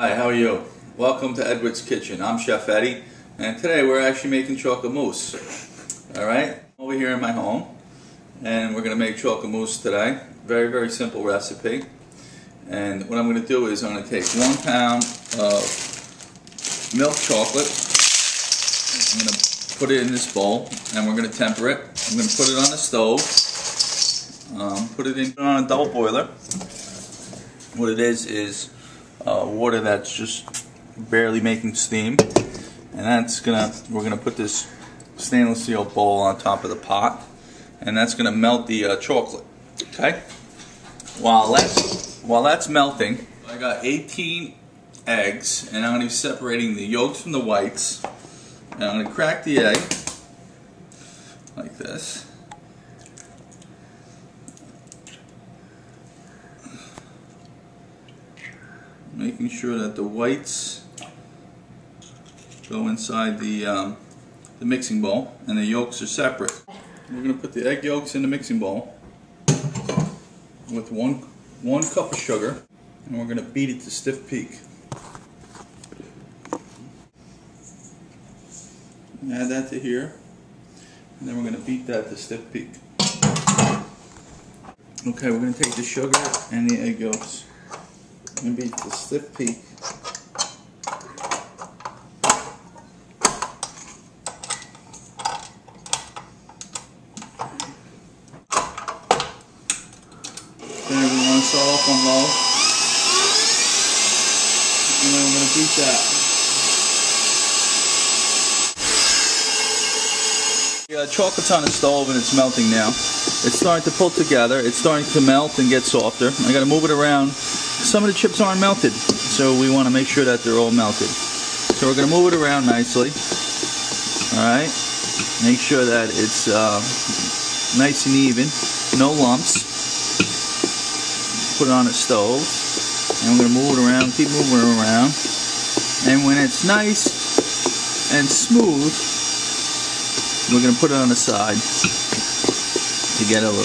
Hi, how are you? Welcome to Edward's Kitchen. I'm Chef Eddie, and today we're actually making chocolate mousse. Alright, over here in my home, and we're going to make chocolate mousse today. Very simple recipe. And what I'm going to do is I'm going to take 1 pound of milk chocolate. I'm going to put it in this bowl, and we're going to temper it. I'm going to put it on the stove. Put it on a double boiler. What it is water that's just barely making steam, and we're gonna put this stainless steel bowl on top of the pot, and that's gonna melt the chocolate. Okay. While that's melting, I got 18 eggs, and I'm gonna be separating the yolks from the whites. And I'm gonna crack the egg like this. Making sure that the whites go inside the mixing bowl and the yolks are separate. We're going to put the egg yolks in the mixing bowl with one cup of sugar, and we're going to beat it to stiff peak. Add that to here, and then we're going to beat that to stiff peak. Okay, we're going to take the sugar and the egg yolks and beat the stiff peak. Then we want to start off on low, and then we're going to beat that. The chocolate's on the stove and it's melting now. It's starting to pull together. It's starting to melt and get softer. I got to move it around. Some of the chips aren't melted, so we want to make sure that they're all melted. So we're going to move it around nicely. Alright, make sure that it's nice and even, no lumps. Put it on the stove, and we're going to move it around, keep moving it around. And when it's nice and smooth, we're going to put it on the side to get to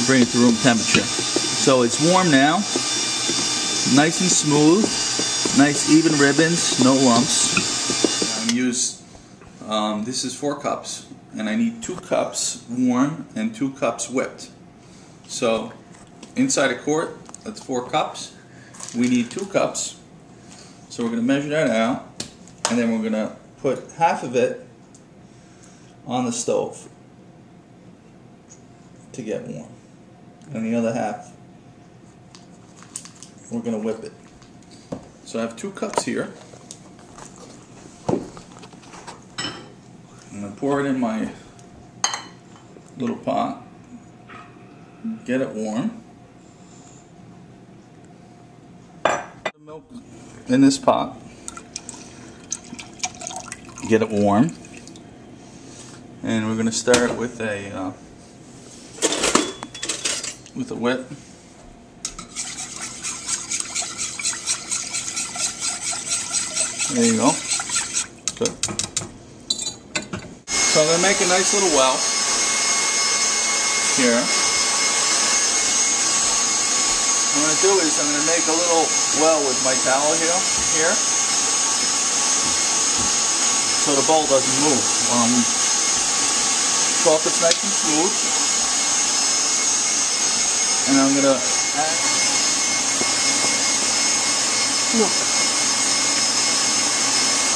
bring it to room temperature. So it's warm now, nice and smooth, nice even ribbons, no lumps. I'm going to use, this is 4 cups, and I need 2 cups warm and 2 cups whipped. So inside a quart, that's 4 cups. We need 2 cups. So we're going to measure that out, and then we're going to put half of it on the stove to get warm, and the other half we're going to whip it. So I have 2 cups here. I'm going to pour it in my little pot, get it warm. Put the milk in this pot, get it warm, and we're going to start with a whip. There you go. Good. So I'm going to make a nice little well here. What I'm going to do is I'm going to make a little well with my towel here. So the bowl doesn't move. Chocolate's nice and smooth. And I'm going to add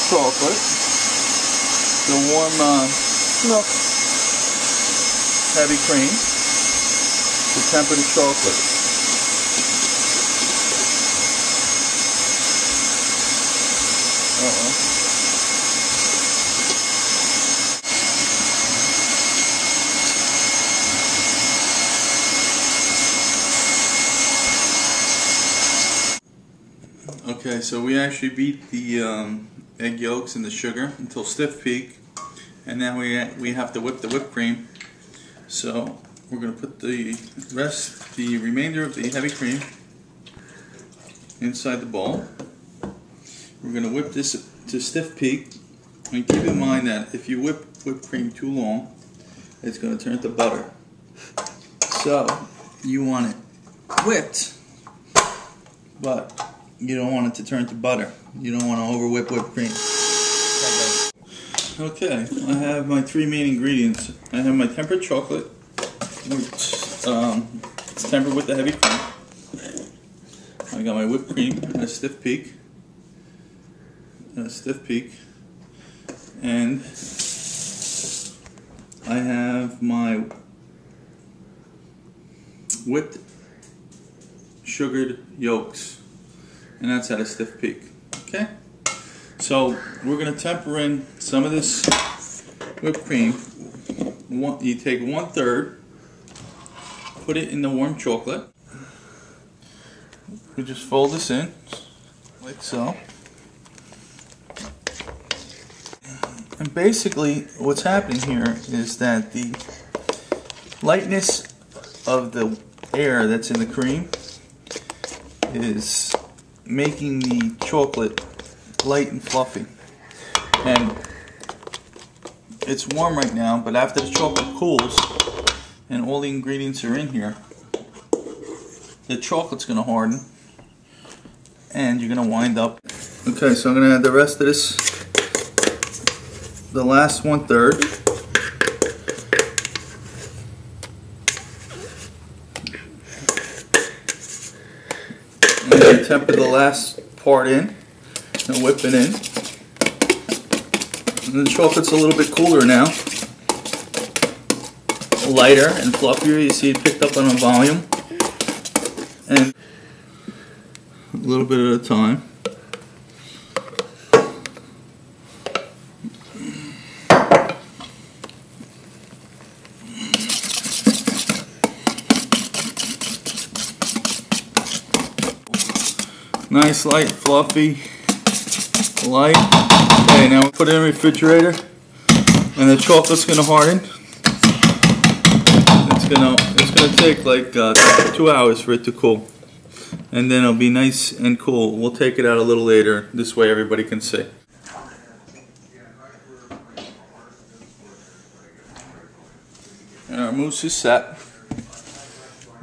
chocolate, the warm milk, heavy cream, to temper the chocolate. Okay, so we actually beat the egg yolks and the sugar until stiff peak, and now we have to whip the whipped cream. So we're going to put the remainder of the heavy cream inside the bowl. We're going to whip this to stiff peak, and keep in mind that if you whip whipped cream too long, it's going to turn to butter. So you want it whipped but you don't want it to turn to butter. You don't want to over whip whipped cream. Okay, I have my three main ingredients. I have my tempered chocolate, which it's tempered with the heavy cream. I got my whipped cream, a stiff peak, and I have my whipped sugared yolks, and that's at a stiff peak. Okay, so we're going to temper in some of this whipped cream. You take 1/3, put it in the warm chocolate. We just fold this in like so. And basically what's happening here is that the lightness of the air that's in the cream is making the chocolate light and fluffy. And it's warm right now, but after the chocolate cools and all the ingredients are in here, the chocolate's going to harden and you're going to wind up. Okay, so I'm going to add the rest of this, the last 1/3. And then temper the last part in and whip it in. And the chocolate's a little bit cooler now. Lighter and fluffier. You see it picked up on a volume. And a little bit at a time. Nice, light, fluffy, light. Okay, now we put it in the refrigerator, and the chocolate's gonna harden. It's gonna take like 2 hours for it to cool, and then it'll be nice and cool. We'll take it out a little later. This way, everybody can see. And our mousse is set.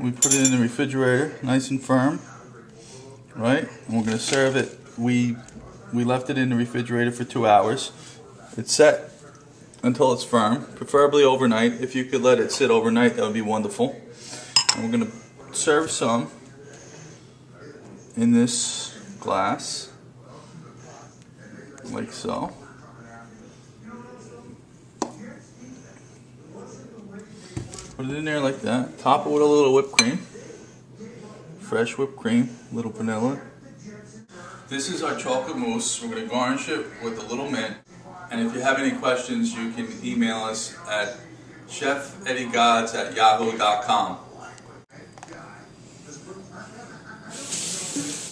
We put it in the refrigerator, nice and firm. Right, and we're going to serve it. We left it in the refrigerator for 2 hours. It's set until it's firm, preferably overnight. If you could let it sit overnight, that would be wonderful. And we're going to serve some in this glass, like so. Put it in there like that. Top it with a little whipped cream. Fresh whipped cream, little vanilla. This is our chocolate mousse. We're going to garnish it with a little mint. And if you have any questions, you can email us at chefeddiegods@yahoo.com.